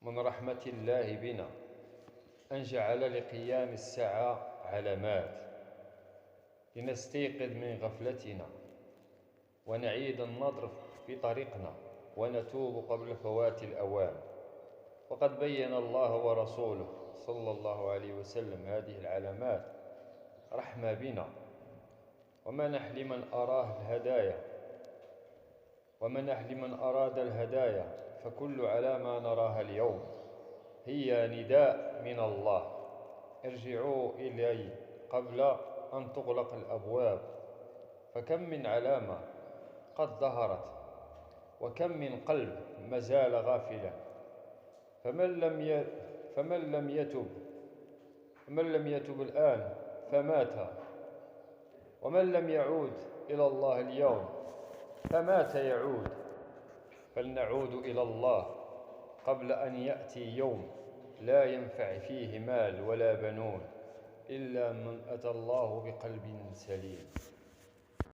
من رحمة الله بنا أن جعل لقيام الساعة علامات لنستيقظ من غفلتنا ونعيد النظر في طريقنا ونتوب قبل فوات الأوان. وقد بين الله ورسوله صلى الله عليه وسلم هذه العلامات رحمة بنا ومنح لمن أراد الهدايا، فكل علامة نراها اليوم هي نداء من الله: ارجعوا إلي قبل أن تغلق الأبواب. فكم من علامة قد ظهرت، وكم من قلب ما زال غافلا. فمن لم يتب الآن فمات، ومن لم يعود إلى الله اليوم فمات يعود. فلنعود إلى الله قبل أن يأتي يوم لا ينفع فيه مال ولا بنون إلا من أتى الله بقلب سليم.